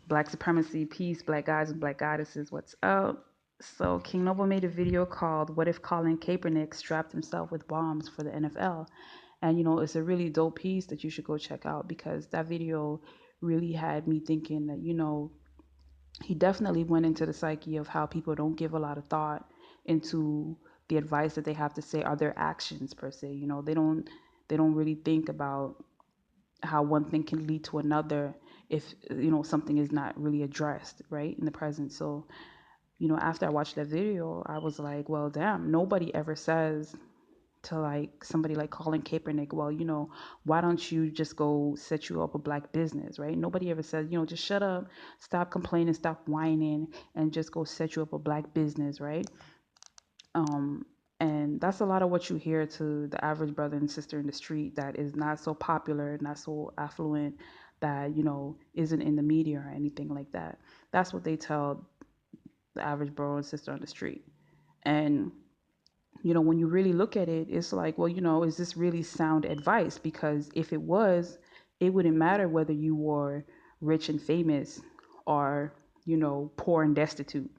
Black supremacy, peace, black guys and black goddesses, what's up? So King Noble made a video called What If Colin Kaepernick Strapped Himself with Bombs for the NFL? And it's a really dope piece that you should go check out because that video really had me thinking that, he definitely went into the psyche of how people don't give a lot of thought into the advice that they have to say or their actions per se. They don't really think about how one thing can lead to another if something is not really addressed right in the present. So after I watched that video, I was like, well, damn, nobody ever says to like somebody like Colin Kaepernick, well, why don't you just go set you up a black business, right? Nobody ever says, just shut up, stop complaining, stop whining, and just go set you up a black business, right? Um, and that's a lot of what you hear to the average brother and sister in the street that is not so popular, not so affluent, that, isn't in the media or anything like that. That's what they tell the average bro and sister on the street. And, when you really look at it, it's like, well, is this really sound advice? Because if it was, it wouldn't matter whether you were rich and famous or, poor and destitute,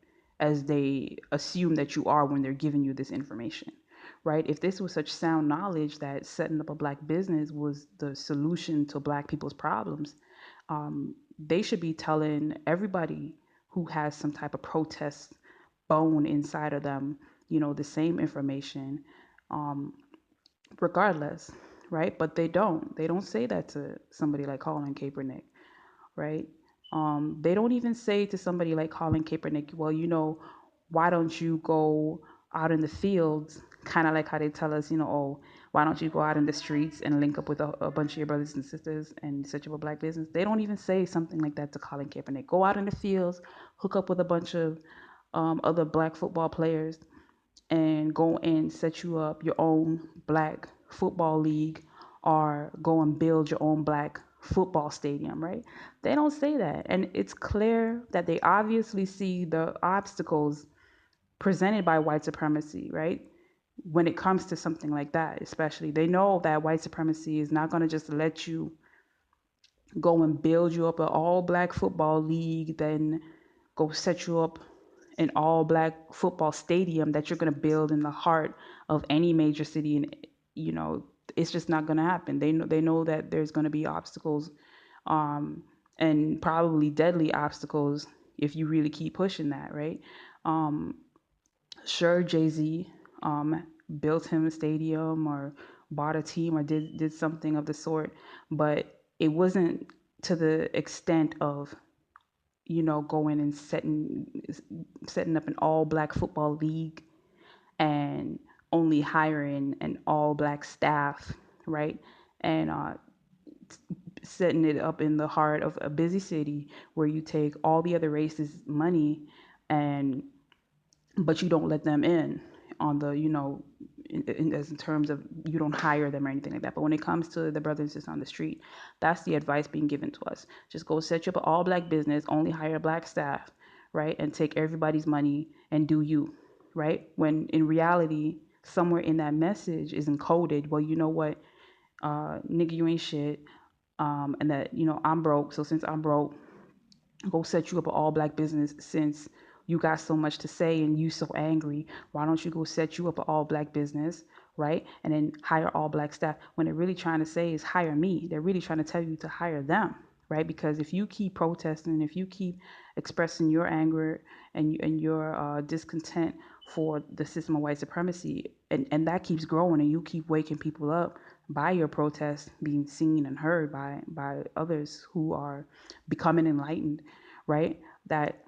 as they assume that you are when they're giving you this information, right? If this was such sound knowledge that setting up a black business was the solution to black people's problems, they should be telling everybody who has some type of protest bone inside of them, the same information, um, regardless, right? But they don't. They don't say that to somebody like Colin Kaepernick, right? They don't even say to somebody like Colin Kaepernick, well, why don't you go out in the fields, kind of like how they tell us, oh, why don't you go out in the streets and link up with a bunch of your brothers and sisters and set up a black business? They don't even say something like that to Colin Kaepernick. Go out in the fields, hook up with a bunch of other black football players, and go and set you up your own black football league or go and build your own black football stadium, right? They don't say that. And it's clear that they obviously see the obstacles presented by white supremacy, right? When it comes to something like that, especially, they know that white supremacy is not going to just let you go and build you up an all black football league, then go set you up an all black football stadium that you're going to build in the heart of any major city. And, you know, it's just not going to happen. They know that there's going to be obstacles, um, and probably deadly obstacles if you really keep pushing that, right? Um, sure, Jay-Z built him a stadium or bought a team or did something of the sort, but it wasn't to the extent of going and setting up an all black football league and only hiring an all black staff, right? And setting it up in the heart of a busy city where you take all the other races' money, and but you don't let them in on the as in terms of you don't hire them or anything like that. But when it comes to the brothers just on the street, that's the advice being given to us. Just go set you up an all black business, only hire black staff, right? And take everybody's money and do you, right? When in reality, somewhere in that message is encoded, well, you know what, nigga, you ain't shit. And that, I'm broke. So since I'm broke, go set you up an all black business. Since you got so much to say and you so angry, why don't you go set you up an all black business, right? And then hire all black staff. When they're really trying to say is hire me, they're really trying to tell you to hire them, right? Because if you keep protesting, if you keep expressing your anger and your discontent for the system of white supremacy, and that keeps growing, and you keep waking people up by your protests being seen and heard by others who are becoming enlightened, right? That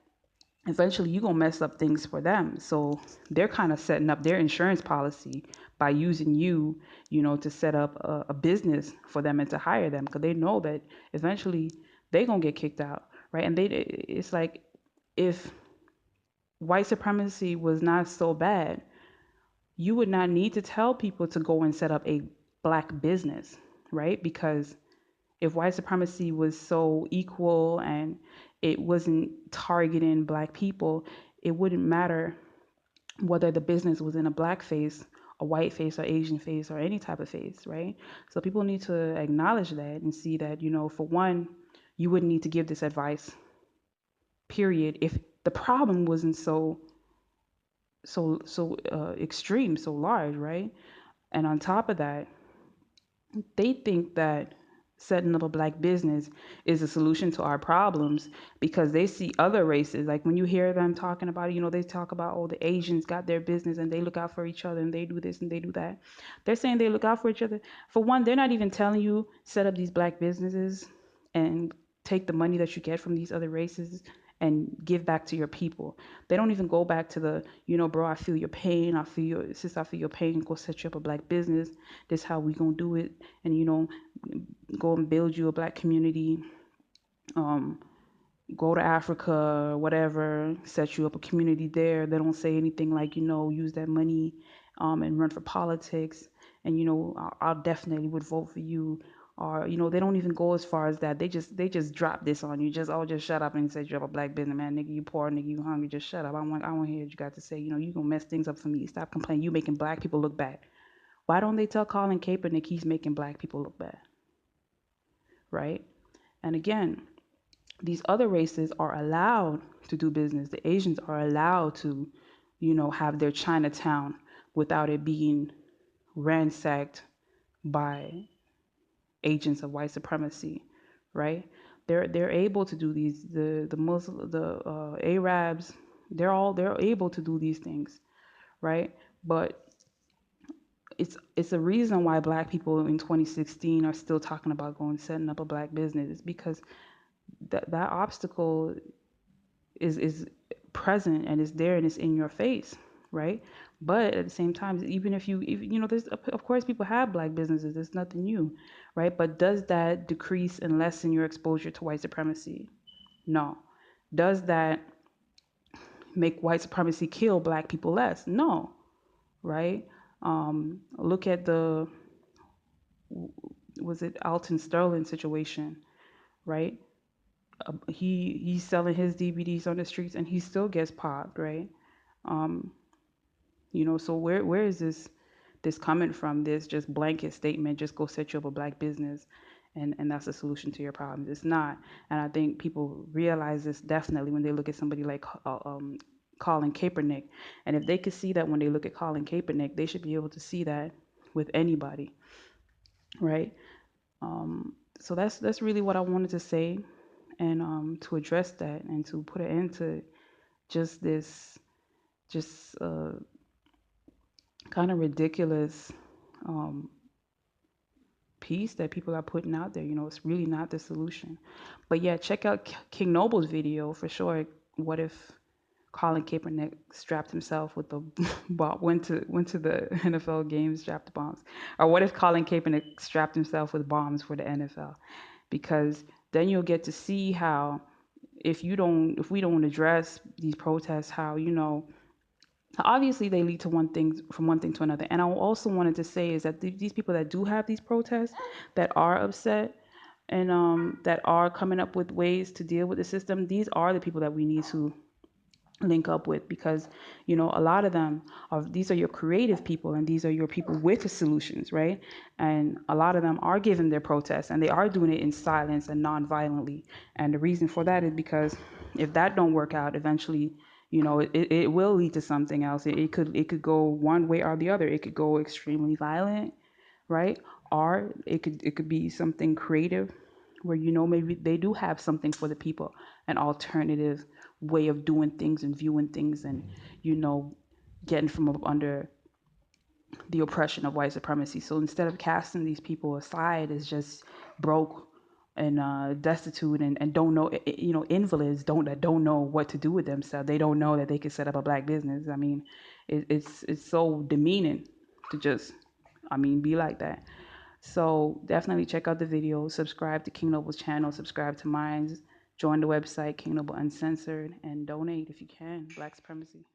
eventually you're going to mess up things for them. So they're kind of setting up their insurance policy by using you, to set up a business for them and to hire them, because they know that eventually they're going to get kicked out, right? And it's like, if white supremacy was not so bad, you would not need to tell people to go and set up a black business, right? Because if white supremacy was so equal and it wasn't targeting black people, it wouldn't matter whether the business was in a black face, a white face, or Asian face, or any type of face, right? So people need to acknowledge that and see that, for one, you wouldn't need to give this advice period if the problem wasn't so extreme, so large, right? And on top of that, they think that setting up a black business is a solution to our problems because they see other races. Like when you hear them talking about it, they talk about, oh, the Asians got their business and they look out for each other and they do this and they do that. They're saying they look out for each other. For one, they're not even telling you set up these black businesses and take the money that you get from these other races and give back to your people. They don't even go back to the, bro, I feel your pain. I feel your pain. Go set you up a black business. This how we gonna do it. And, go and build you a black community. Um, Go to Africa, whatever, set you up a community there. They don't say anything like, use that money and run for politics. And, I definitely would vote for you. Or, they don't even go as far as that. They just drop this on you. Just shut up and say you're a black businessman, nigga. You poor, nigga. You hungry. Just shut up. I want to hear what you got to say. You gonna mess things up for me. Stop complaining. You making black people look bad. Why don't they tell Colin Kaepernick he's making black people look bad, right? And again, these other races are allowed to do business. The Asians are allowed to, have their Chinatown without it being ransacked by agents of white supremacy, right? They're able to do these. The Muslim, the Arabs, they're able to do these things, right? But it's a reason why black people in 2016 are still talking about going setting up a black business. It's because that obstacle is present and is there and it's in your face, right? But at the same time, even if there's of course people have black businesses. It's nothing new, right? But does that decrease and lessen your exposure to white supremacy? No. Does that make white supremacy kill black people less? No, right? Look at the was it Alton Sterling situation, right? He's selling his DVDs on the streets and he still gets popped, right? Um, so where is this coming from? This just blanket statement, just go set you up a black business, and that's the solution to your problems. It's not, and I think people realize this definitely when they look at somebody like Colin Kaepernick, and if they could see that when they look at Colin Kaepernick, they should be able to see that with anybody, right? So that's really what I wanted to say, and to address that and to put an end to just this just kind of ridiculous um, piece that people are putting out there. It's really not the solution. But yeah, check out King Noble's video for sure. What if Colin Kaepernick strapped himself with the went to the NFL games, strapped the bombs, or what if Colin Kaepernick strapped himself with bombs for the NFL? Because then you'll get to see how if we don't address these protests, how obviously they lead to one thing to another. And I also wanted to say is that these people that do have these protests that are upset and that are coming up with ways to deal with the system, these are the people that we need to link up with, because a lot of them are these are your creative people and these are your people with the solutions, right? And a lot of them are giving their protests and they are doing it in silence and non-violently, and the reason for that is because if that don't work out eventually, it will lead to something else. It could go one way or the other. It could go extremely violent, right? Or it could be something creative where maybe they do have something for the people, an alternative way of doing things and viewing things, and getting from up under the oppression of white supremacy. So instead of casting these people aside as just broke and destitute and don't know, invalids don't know what to do with themselves. They don't know that they could set up a black business. I mean, it's so demeaning to just, be like that. So definitely check out the video, subscribe to King Noble's channel, subscribe to mine, join the website King Noble Uncensored, and donate if you can. Black supremacy.